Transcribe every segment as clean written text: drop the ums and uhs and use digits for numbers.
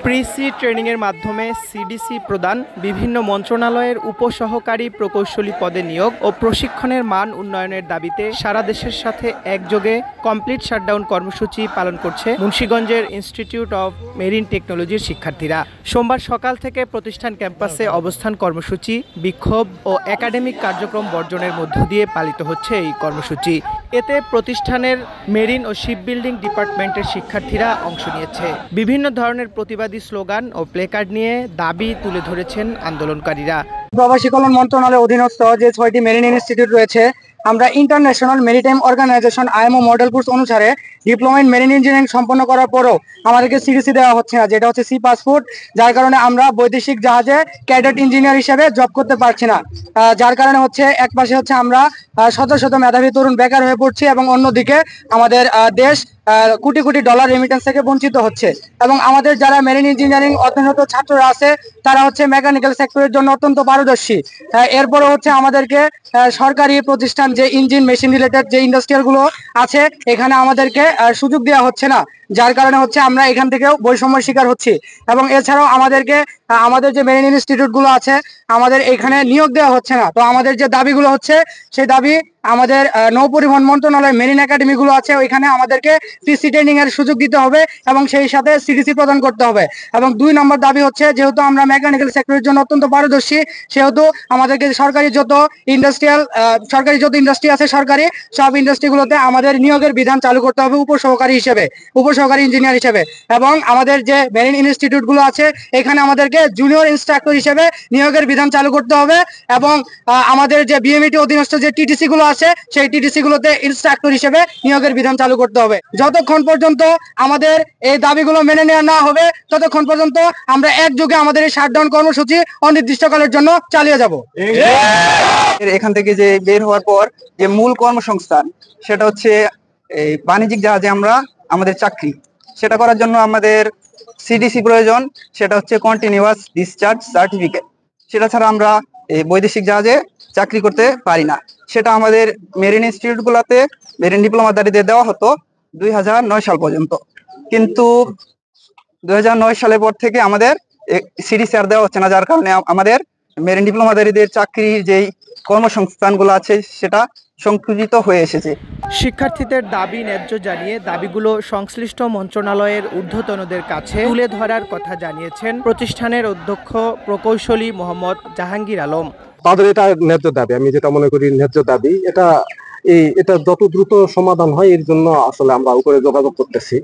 Pre-C ট্রেনিংয়ের মাধ্যমে CDC প্রদান, বিভিন্ন মন্ত্রণালয়ের উপসহকারী প্রকৌশলী পদে নিয়োগ ও প্রশিক্ষণের মান উন্নয়নের দাবিতে সারা দেশের সাথে একযোগে কমপ্লিট শাটডাউন কর্মসূচি পালন করছে মুন্সিগঞ্জের ইনস্টিটিউট অব মেরিন টেকনোলজির শিক্ষার্থীরা। সোমবার সকাল থেকে প্রতিষ্ঠান ক্যাম্পাসে অবস্থান কর্মসূচি, বিক্ষোভ ও একাডেমিক কার্যক্রম বর্জনের মধ্য দিয়ে পালিত হচ্ছে এই কর্মসূচি। এতে প্রতিষ্ঠানের মেরিন ও শিপ বিল্ডিং ডিপার্টমেন্টের শিক্ষার্থীরা অংশ নিয়েছে। বিভিন্ন ধরনের প্রতিবাদী স্লোগান ও প্লেকার্ড নিয়ে দাবি তুলে ধরেছেন আন্দোলনকারীরা। প্রবাসী কল্যাণ মন্ত্রণালয়ের অধীনস্থ যে 6টি মেরিন ইনস্টিটিউট রয়েছে, আমরা international maritime organisation IMO model course অনুসারে ডিপ্লোমা ইন মেরিন ইঞ্জিনিয়ারিং সম্পন্ন করার পরও আমাদেরকে সিডিসি দেওয়া হচ্ছে না, যেটা হচ্ছে সি পাসপোর্ট, যার কারণে আমরা বৈদেশিক জাহাজে ক্যাডেট ইঞ্জিনিয়ার হিসেবে জব করতে পারছি না। যার কারণে হচ্ছে এক পাশে হচ্ছে আমরা শত শত মেধাবী তরুণ বেকার হয়ে পড়ছি এবং অন্যদিকে আমাদের দেশ কোটি কোটি ডলার রেমিটেন্স থেকে বঞ্চিত হচ্ছে। এবং আমাদের যারা মেরিন ইঞ্জিনিয়ারিং অধ্যয়নরত ছাত্ররা আছে তারা হচ্ছে মেকানিক্যাল সেক্টরের জন্য অত্যন্ত পারদর্শী। এরপরে হচ্ছে আমাদেরকে সরকারি প্রতিষ্ঠান যে ইঞ্জিন মেশিন রিলেটেড যে ইন্ডাস্ট্রিয়াল গুলো আছে এখানে আমাদেরকে সুযোগ দেওয়া হচ্ছে না, যার কারণে হচ্ছে আমরা এখান থেকেও বৈষম্যের শিকার হচ্ছি। এবং এছাড়াও আমাদেরকে আমাদের যে মেরিন ইনস্টিটিউট গুলো আছে আমাদের এখানে নিয়োগ দেওয়া হচ্ছে না। তো আমাদের যে দাবিগুলো হচ্ছে সেই দাবি আমাদের নৌ পরিবহন মন্ত্রণালয় মেরিন একাডেমি গুলো আছে ওইখানে আমাদেরকে পিসি ট্রেনিং এর সুযোগ দিতে হবে এবং সেই সাথে সিডিসি প্রদান করতে হবে। এবং 2 নম্বর দাবি হচ্ছে, যেহেতু আমরা মেকানিক্যাল সেক্টরের জন্য অত্যন্ত পারদর্শী, সেহেতু আমাদেরকে সরকারি যত ইন্ডাস্ট্রি আছে সরকারি সব ইন্ডাস্ট্রিগুলোতে আমাদের নিয়োগের বিধান চালু করতে হবে উপসহকারী ইঞ্জিনিয়ার হিসেবে। এবং আমাদের যে মেরিন ইনস্টিটিউট গুলো আছে এখানে আমাদেরকে জুনিয়র ইনস্ট্রাক্টর হিসেবে নিয়োগের বিধান চালু করতে হবে। এবং আমাদের যে বিএমইটি অধীনস্থ যে টিটিসি গুলো আছে সেই টিটিসি গুলোতে ইনস্ট্রাক্টর হিসেবে নিয়োগের বিধান চালু করতে হবে। যতক্ষণ পর্যন্ত আমাদের এই দাবিগুলো মেনে নেওয়া না হবে ততক্ষণ পর্যন্ত আমরা একযোগে আমাদের এই শাটডাউন কর্মসূচি অনির্দিষ্টকালের জন্য চালিয়ে যাব। এখান থেকে যে বের হওয়ার পর যে মূল কর্মসংস্থান সেটা হচ্ছে এই বাণিজ্যিক জাহাজে আমাদের চাকরি, সেটা করার জন্য আমাদের সিডিসি প্রয়োজন, সেটা হচ্ছে কন্টিনিউয়াস ডিসচার্জ সার্টিফিকেট। সেটা ছাড়া আমরা এই বৈদেশিক জাহাজে চাকরি করতে পারি না। সেটা আমাদের মেরিন ইনস্টিটিউট গুলাতে মেরিন ডিপ্লোমাদারীদের দেওয়া হতো 2009 সাল পর্যন্ত, কিন্তু 2009 সালের পর থেকে আমাদের সিডিসি আর দেওয়া হচ্ছে না, যার কারণে আমাদের মেরিন ডিপ্লোমাদারীদের চাকরির যেই কর্মসংস্থানগুলো আছে সেটা সংকুচিত হয়ে এসেছে। শিক্ষার্থীদের দাবি ন্যায্য জানিয়ে দাবিগুলো সংশ্লিষ্ট মন্ত্রণালয়ের ঊর্ধ্বতনদের কাছে তুলে ধরার কথা জানিয়েছেন প্রতিষ্ঠানের অধ্যক্ষ প্রকৌশলী মোহাম্মদ জাহাঙ্গীর আলম। তাদের এটা ন্যায্য দাবি, আমি যেটা মনে করি ন্যায্য দাবি, এটা যত দ্রুত সমাধান হয় এর জন্য আসলে আমরা উপরে যোগাযোগ করতেছি।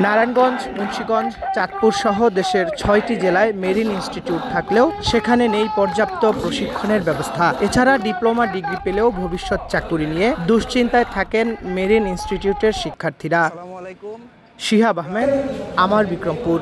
নারায়ণগঞ্জ, মুন্সিগঞ্জ, চাঁদপুর সহ দেশের 6টি জেলায় মেরিন ইনস্টিটিউট থাকলেও সেখানে নেই পর্যাপ্ত প্রশিক্ষণের ব্যবস্থা। এছাড়া ডিপ্লোমা ডিগ্রি পেলেও ভবিষ্যৎ চাকুরি নিয়ে দুশ্চিন্তায় থাকেন মেরিন ইনস্টিটিউটের শিক্ষার্থীরা। শিহাব আহমেদ, আমার বিক্রমপুর।